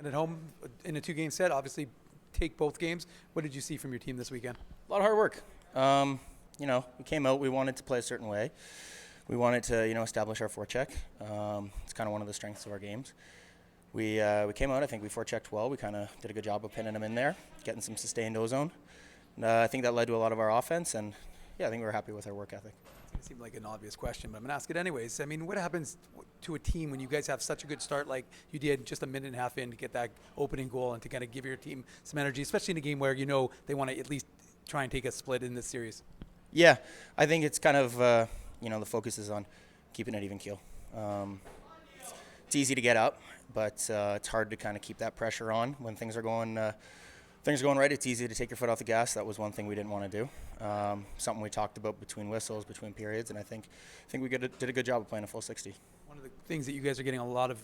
And at home, in a two-game set, obviously take both games. What did you see from your team this weekend? A lot of hard work. We came out. We wanted to play a certain way. We wanted to, establish our forecheck. It's kind of one of the strengths of our games. We came out. I think we forechecked well. We kind of did a good job of pinning them in there, getting some sustained ozone. I think that led to a lot of our offense, and I think we were happy with our work ethic. It seemed like an obvious question, but I'm going to ask it anyways. I mean, what happens to a team when you guys have such a good start like you did just a minute and a half in to get that opening goal and to kind of give your team some energy, especially in a game where they want to at least try and take a split in this series? Yeah, I think it's kind of, the focus is on keeping it even keel. It's easy to get up, but it's hard to kind of keep that pressure on when things are going right. It's easy to take your foot off the gas. That was one thing we didn't want to do. Something we talked about between whistles, between periods, and I think we did a good job of playing a full 60. One of the things that you guys are getting a lot of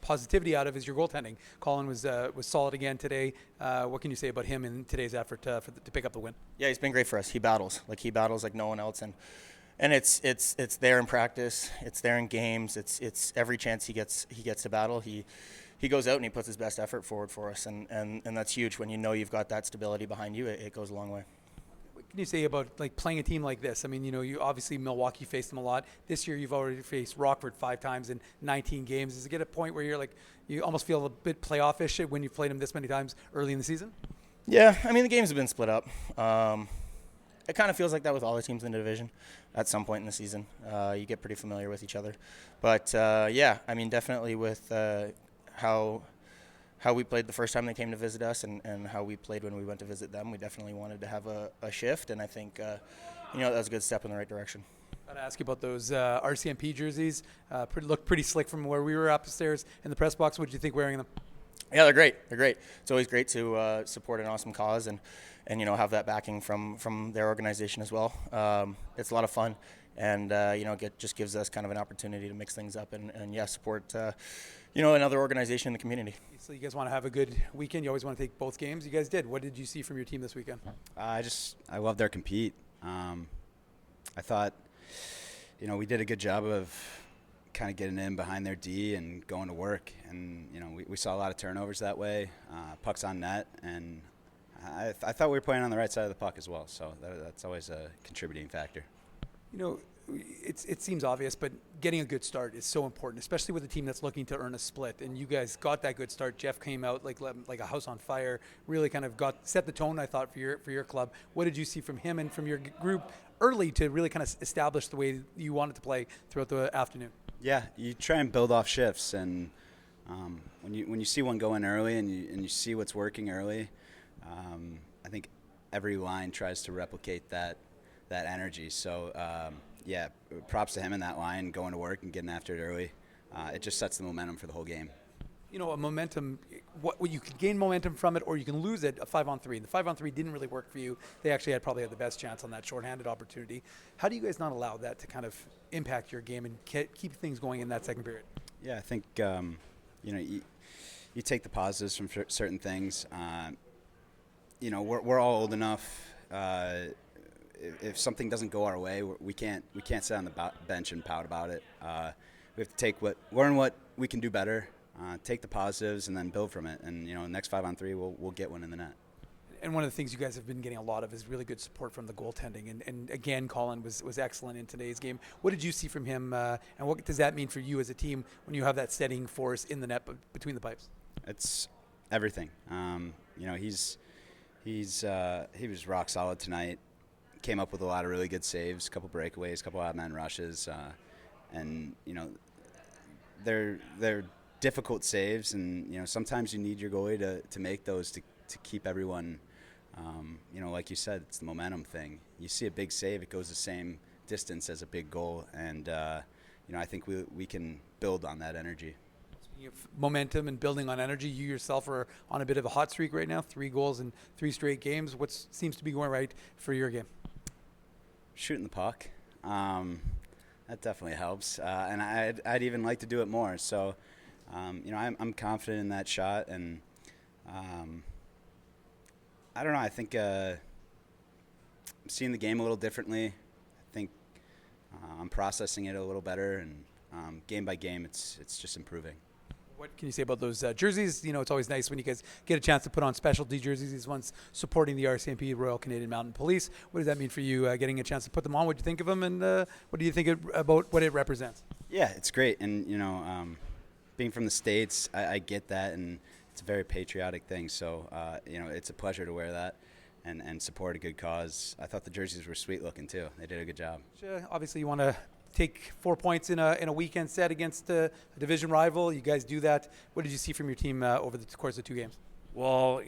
positivity out of is your goaltending. Colin was solid again today. What can you say about him in today's effort to pick up the win? Yeah, he's been great for us. He battles like no one else, and it's there in practice. It's there in games. It's every chance he gets to battle. He goes out and he puts his best effort forward for us, and that's huge. When you've got that stability behind you, it goes a long way. What can you say about playing a team like this? I mean, you obviously Milwaukee faced them a lot. This year you've already faced Rockford 5 times in 19 games. Does it get a point where you almost feel a bit playoff-ish when you've played them this many times early in the season? Yeah, I mean, the games have been split up. It kind of feels like that with all the teams in the division at some point in the season. You get pretty familiar with each other. But, I mean, definitely with how we played the first time they came to visit us and how we played when we went to visit them, we definitely wanted to have a shift, and I think that was a good step in the right direction. Got to ask you about those RCMP jerseys. Looked pretty slick from where we were upstairs in the press box. What did you think wearing them? Yeah, they're great. It's always great to support an awesome cause and have that backing from their organization as well. It's a lot of fun, and it just gives us kind of an opportunity to mix things up and support another organization in the community. So you guys want to have a good weekend. You always want to take both games. You guys did. What did you see from your team this weekend? I love their compete. I thought we did a good job of kind of getting in behind their D and going to work, and we saw a lot of turnovers that way, pucks on net, and I thought we were playing on the right side of the puck as well, so that's always a contributing factor. It seems obvious, but getting a good start is so important, especially with a team that's looking to earn a split. And you guys got that good start. Jeff came out like a house on fire, really kind of set the tone, I thought, for your club. What did you see from him and from your group early to really kind of establish the way you wanted to play throughout the afternoon? Yeah, you try and build off shifts, and when you see one go in early and you see what's working early, I think every line tries to replicate that energy. So props to him in that line, going to work and getting after it early. It just sets the momentum for the whole game. A momentum, what you can gain momentum from it, or you can lose it. A 5-on-3. The 5-on-3 didn't really work for you. They actually probably had the best chance on that shorthanded opportunity. How do you guys not allow that to kind of impact your game and keep things going in that second period? Yeah, I think you take the positives from certain things. We're all old enough. If something doesn't go our way, we can't sit on the bench and pout about it. We have to learn what we can do better, take the positives, and then build from it. And next 5-on-3, we'll get one in the net. And one of the things you guys have been getting a lot of is really good support from the goaltending. And again, Colin was excellent in today's game. What did you see from him, and what does that mean for you as a team when you have that steadying force in the net between the pipes? It's everything. He was rock solid tonight. Came up with a lot of really good saves, a couple breakaways, a couple odd-man rushes, and they're difficult saves, and sometimes you need your goalie to make those to keep everyone. Like you said, it's the momentum thing. You see a big save, it goes the same distance as a big goal, and I think we can build on that energy. Speaking of momentum and building on energy, you yourself are on a bit of a hot streak right now, 3 goals in 3 straight games. What seems to be going right for your game? Shooting the puck. That definitely helps, and I'd even like to do it more. So, I'm confident in that shot, and I don't know. I think I'm seeing the game a little differently. I think I'm processing it a little better, and game by game, it's just improving. What can you say about those jerseys? It's always nice when you guys get a chance to put on specialty jerseys. These ones supporting the RCMP, Royal Canadian Mounted Police. What does that mean for you, getting a chance to put them on? What do you think of them, and what do you think about what it represents? Yeah, it's great. And, being from the States, I get that, and it's a very patriotic thing. So, it's a pleasure to wear that and support a good cause. I thought the jerseys were sweet looking, too. They did a good job. Obviously, you want to take 4 points in a weekend set against a division rival. You guys do that. What did you see from your team over the course of 2 games? Well,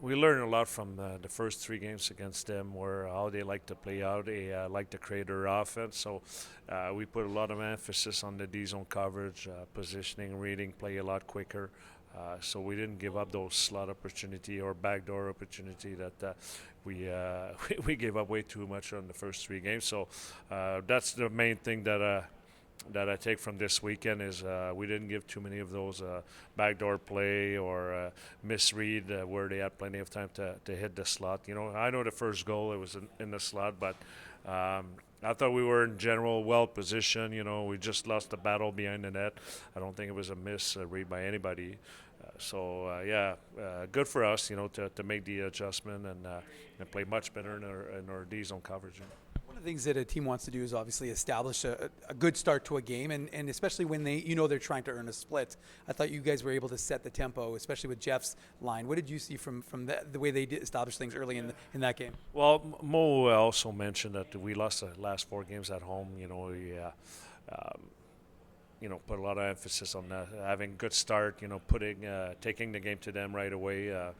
we learned a lot from the first 3 games against them, where how they like to play out. They like to create their offense. So we put a lot of emphasis on the D-zone coverage, positioning, reading, play a lot quicker. So we didn't give up those slot opportunity or backdoor opportunity that we gave up way too much on the first 3 games. So that's the main thing that I take from this weekend is we didn't give too many of those backdoor play or misread where they had plenty of time to hit the slot. I know the first goal, it was in the slot, but I thought we were in general well positioned. We just lost the battle behind the net. I don't think it was a misread by anybody. Good for us, to make the adjustment and play much better in our D-zone coverage. One of the things that a team wants to do is obviously establish a good start to a game, and especially when they're trying to earn a split. I thought you guys were able to set the tempo, especially with Jeff's line. What did you see from the way they did establish things early in that game? Well, Mo also mentioned that we lost the last 4 games at home. Put a lot of emphasis on having a good start, taking the game to them right away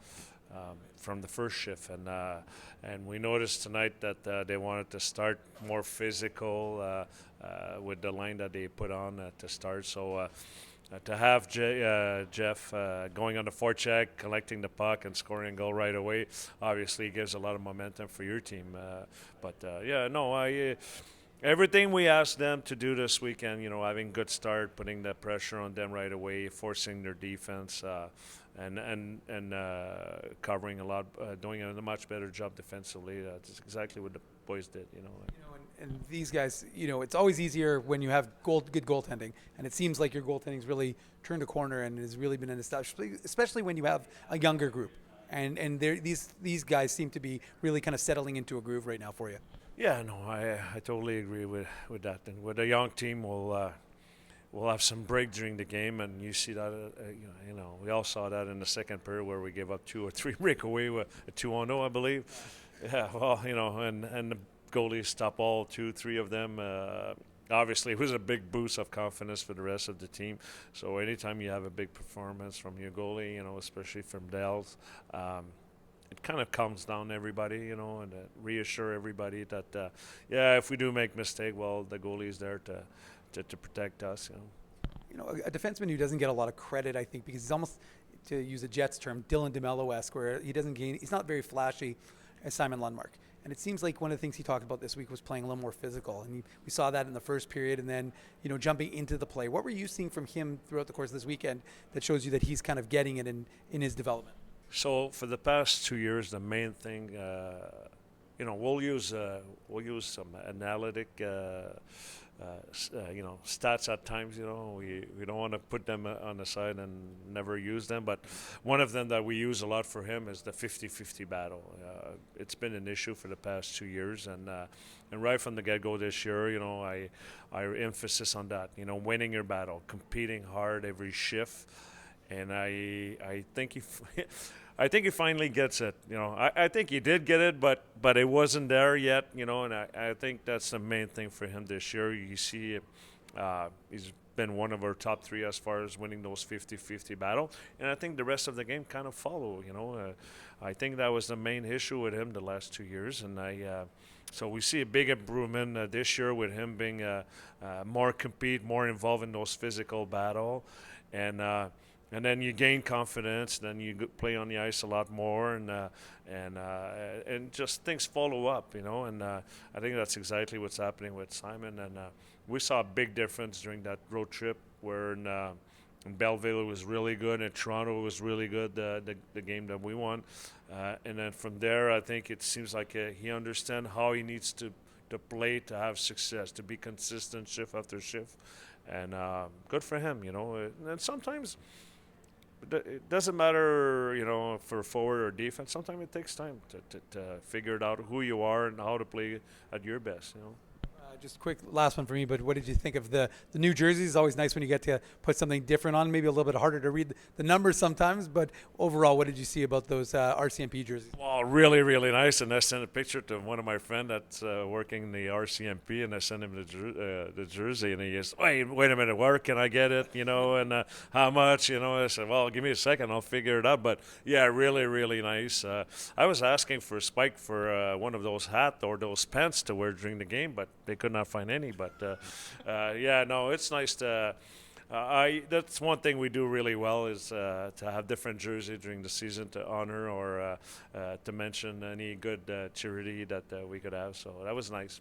from the first shift. And we noticed tonight that they wanted to start more physical with the line that they put on to start. So to have Jeff going on the forecheck, collecting the puck, and scoring a goal right away, obviously gives a lot of momentum for your team. Everything we asked them to do this weekend, having good start, putting the pressure on them right away, forcing their defense, and covering a lot, doing a much better job defensively. That's exactly what the boys did. And these guys, it's always easier when you have good goaltending, and it seems like your goaltending's really turned a corner and has really been an establishment, especially when you have a younger group. And these guys seem to be really kind of settling into a groove right now for you. Yeah, no, I totally agree with that. And with a young team, we'll have some break during the game, and you see that. We all saw that in the second period where we gave up 2 or 3 breakaway with a 2-0, I believe. Yeah, well, and the goalies stopped all 2-3 of them. Obviously, it was a big boost of confidence for the rest of the team. So anytime you have a big performance from your goalie, especially from Dells, it kind of calms down everybody, and reassure everybody that, if we do make mistake, well, the goalie is there to protect us. A defenseman who doesn't get a lot of credit, I think, because he's almost, to use a Jets term, Dylan DeMello-esque, where he's not very flashy as Simon Lundmark. And it seems like one of the things he talked about this week was playing a little more physical. And we saw that in the first period, and then, jumping into the play. What were you seeing from him throughout the course of this weekend that shows you that he's kind of getting it in his development? So for the past 2 years, the main thing, we'll use some analytic, stats at times. We don't want to put them on the side and never use them. But one of them that we use a lot for him is the 50-50 battle. It's been an issue for the past 2 years, and right from the get-go this year, I emphasis on that. Winning your battle, competing hard every shift. And I think he finally gets it. I think he did get it, but it wasn't there yet. And I think that's the main thing for him this year. You see, he's been one of our top 3 as far as winning those 50-50 battle, and I think the rest of the game kind of follow. I think that was the main issue with him the last 2 years, and so we see a big improvement this year with him being more more involved in those physical battle, and then you gain confidence. Then you play on the ice a lot more, and just things follow up, And I think that's exactly what's happening with Simon. And we saw a big difference during that road trip, where in Belleville was really good, and Toronto was really good. The game that we won, and then from there, I think it seems like he understands how he needs to play to have success, to be consistent shift after shift. and good for him. And sometimes it doesn't matter, for forward or defense. Sometimes it takes time to figure it out who you are and how to play at your best. Just quick last one for me, but what did you think of the new jerseys? It's always nice when you get to put something different on, maybe a little bit harder to read the numbers sometimes, but overall, what did you see about those RCMP jerseys? Well, really, really nice. And I sent a picture to one of my friends that's working in the RCMP, and I sent him the jersey, and he goes, wait a minute, where can I get it, and how much, I said, well, give me a second, I'll figure it out. But, yeah, really, really nice. I was asking for Spike for one of those hats or those pants to wear during the game, but they could not find any. But yeah, no, it's nice to that's one thing we do really well is to have different jerseys during the season to honor or to mention any good charity that we could have. So that was nice.